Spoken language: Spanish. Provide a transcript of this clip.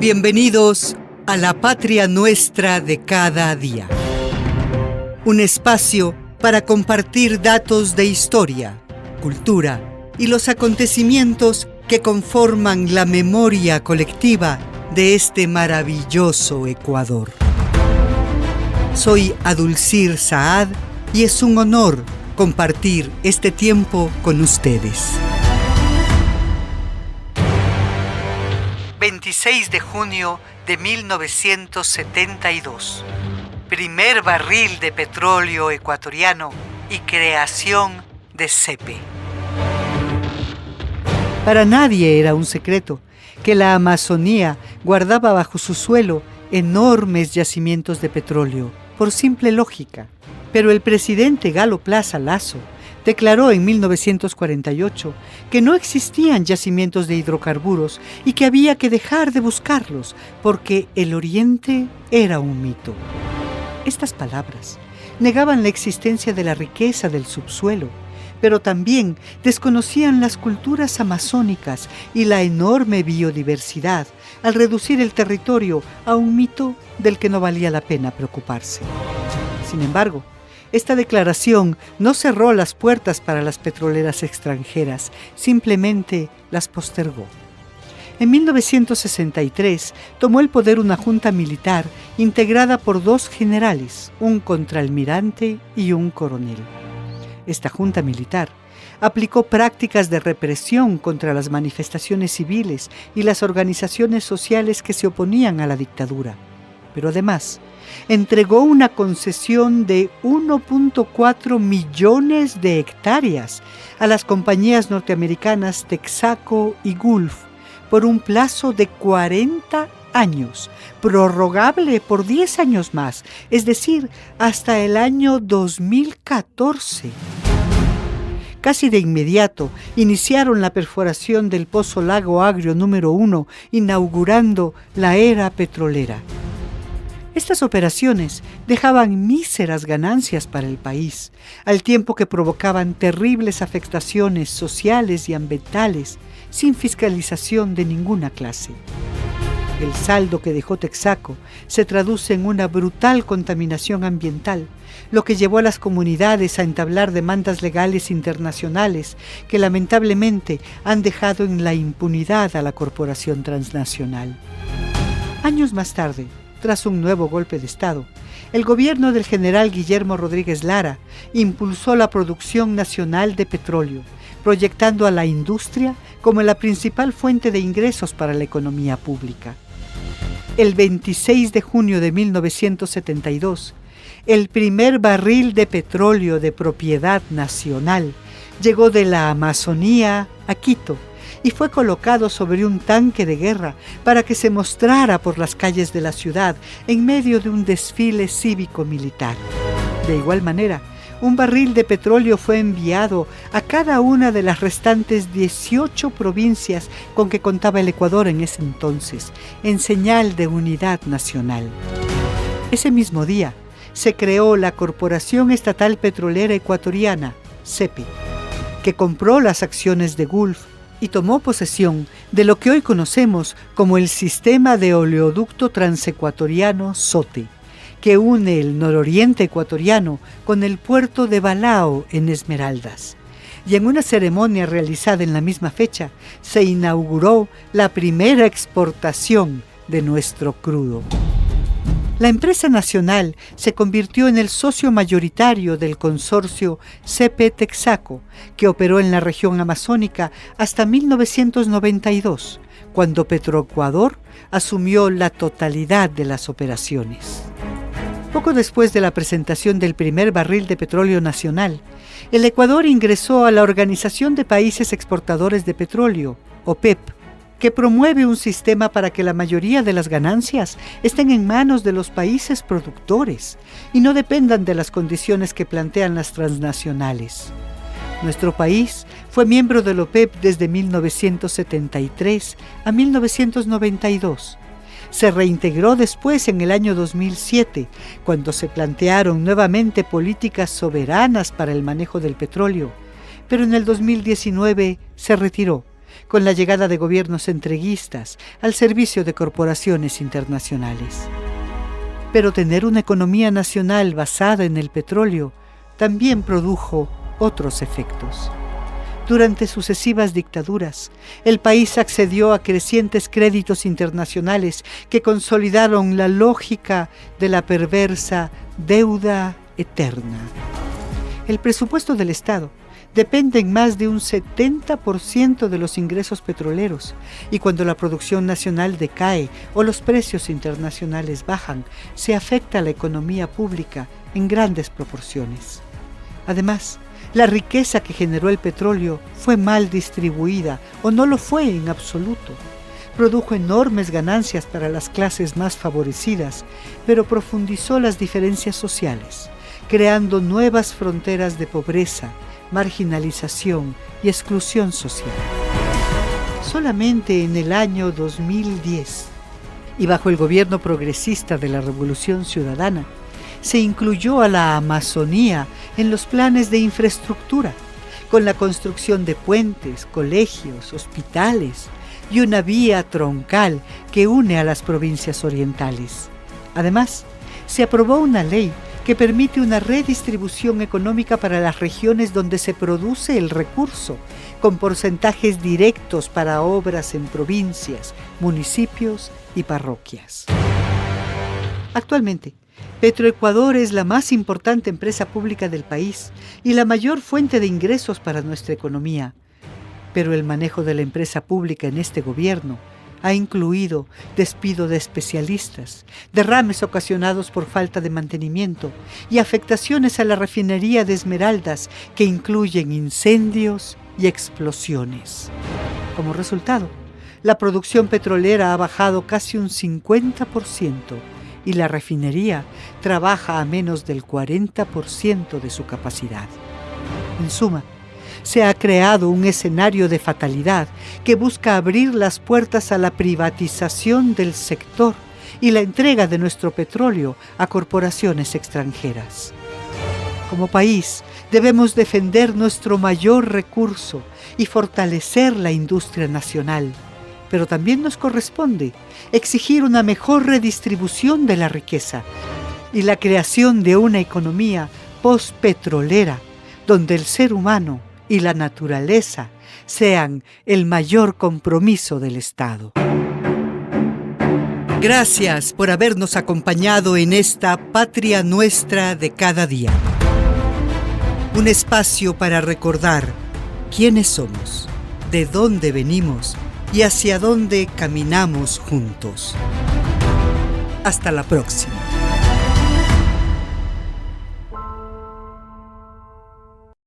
Bienvenidos a la patria nuestra de cada día. Un espacio para compartir datos de historia, cultura y los acontecimientos que conforman la memoria colectiva de este maravilloso Ecuador. Soy Adulcir Saad y es un honor compartir este tiempo con ustedes. 26 de junio de 1972. Primer barril de petróleo ecuatoriano y creación de CEPE. Para nadie era un secreto que la Amazonía guardaba bajo su suelo enormes yacimientos de petróleo, por simple lógica. Pero el presidente Galo Plaza Lasso declaró en 1948 que no existían yacimientos de hidrocarburos y que había que dejar de buscarlos porque el Oriente era un mito. Estas palabras negaban la existencia de la riqueza del subsuelo, pero también desconocían las culturas amazónicas y la enorme biodiversidad al reducir el territorio a un mito del que no valía la pena preocuparse. Sin embargo, esta declaración no cerró las puertas para las petroleras extranjeras, simplemente las postergó. En 1963 tomó el poder una junta militar integrada por dos generales, un contraalmirante y un coronel. Esta junta militar aplicó prácticas de represión contra las manifestaciones civiles y las organizaciones sociales que se oponían a la dictadura, pero además entregó una concesión de 1.4 millones de hectáreas a las compañías norteamericanas Texaco y Gulf por un plazo de 40 años, prorrogable por 10 años más, es decir, hasta el año 2014. Casi de inmediato iniciaron la perforación del Pozo Lago Agrio número 1, inaugurando la era petrolera. Estas operaciones dejaban míseras ganancias para el país, al tiempo que provocaban terribles afectaciones sociales y ambientales, sin fiscalización de ninguna clase. El saldo que dejó Texaco se traduce en una brutal contaminación ambiental, lo que llevó a las comunidades a entablar demandas legales internacionales que lamentablemente han dejado en la impunidad a la corporación transnacional. Años más tarde, tras un nuevo golpe de Estado, el gobierno del general Guillermo Rodríguez Lara impulsó la producción nacional de petróleo, proyectando a la industria como la principal fuente de ingresos para la economía pública. El 26 de junio de 1972, el primer barril de petróleo de propiedad nacional llegó de la Amazonía a Quito y fue colocado sobre un tanque de guerra para que se mostrara por las calles de la ciudad en medio de un desfile cívico-militar. De igual manera, un barril de petróleo fue enviado a cada una de las restantes 18 provincias con que contaba el Ecuador en ese entonces, en señal de unidad nacional. Ese mismo día, se creó la Corporación Estatal Petrolera Ecuatoriana, CEPE, que compró las acciones de Gulf y tomó posesión de lo que hoy conocemos como el Sistema de Oleoducto Transecuatoriano SOTE, que une el nororiente ecuatoriano con el puerto de Balao en Esmeraldas. Y en una ceremonia realizada en la misma fecha, se inauguró la primera exportación de nuestro crudo. La empresa nacional se convirtió en el socio mayoritario del consorcio CP Texaco, que operó en la región amazónica hasta 1992, cuando Petroecuador asumió la totalidad de las operaciones. Poco después de la presentación del primer barril de petróleo nacional, el Ecuador ingresó a la Organización de Países Exportadores de Petróleo, OPEP, que promueve un sistema para que la mayoría de las ganancias estén en manos de los países productores y no dependan de las condiciones que plantean las transnacionales. Nuestro país fue miembro del OPEP desde 1973 a 1992. Se reintegró después en el año 2007, cuando se plantearon nuevamente políticas soberanas para el manejo del petróleo, pero en el 2019 se retiró, con la llegada de gobiernos entreguistas al servicio de corporaciones internacionales. Pero tener una economía nacional basada en el petróleo también produjo otros efectos. Durante sucesivas dictaduras, el país accedió a crecientes créditos internacionales que consolidaron la lógica de la perversa deuda eterna. El presupuesto del Estado depende en más de un 70% de los ingresos petroleros, y cuando la producción nacional decae o los precios internacionales bajan, se afecta a la economía pública en grandes proporciones. Además, la riqueza que generó el petróleo fue mal distribuida o no lo fue en absoluto. Produjo enormes ganancias para las clases más favorecidas, pero profundizó las diferencias sociales, creando nuevas fronteras de pobreza, marginalización y exclusión social. Solamente en el año 2010, y bajo el gobierno progresista de la Revolución Ciudadana, se incluyó a la Amazonía en los planes de infraestructura, con la construcción de puentes, colegios, hospitales y una vía troncal que une a las provincias orientales. Además, se aprobó una ley que permite una redistribución económica para las regiones donde se produce el recurso, con porcentajes directos para obras en provincias, municipios y parroquias. Actualmente, Petroecuador es la más importante empresa pública del país y la mayor fuente de ingresos para nuestra economía. Pero el manejo de la empresa pública en este gobierno ha incluido despido de especialistas, derrames ocasionados por falta de mantenimiento y afectaciones a la refinería de Esmeraldas que incluyen incendios y explosiones. Como resultado, la producción petrolera ha bajado casi un 50%. Y la refinería trabaja a menos del 40% de su capacidad. En suma, se ha creado un escenario de fatalidad que busca abrir las puertas a la privatización del sector y la entrega de nuestro petróleo a corporaciones extranjeras. Como país, debemos defender nuestro mayor recurso y fortalecer la industria nacional. Pero también nos corresponde exigir una mejor redistribución de la riqueza y la creación de una economía postpetrolera donde el ser humano y la naturaleza sean el mayor compromiso del Estado. Gracias por habernos acompañado en esta Patria Nuestra de cada día. Un espacio para recordar quiénes somos, de dónde venimos y hacia dónde caminamos juntos. Hasta la próxima.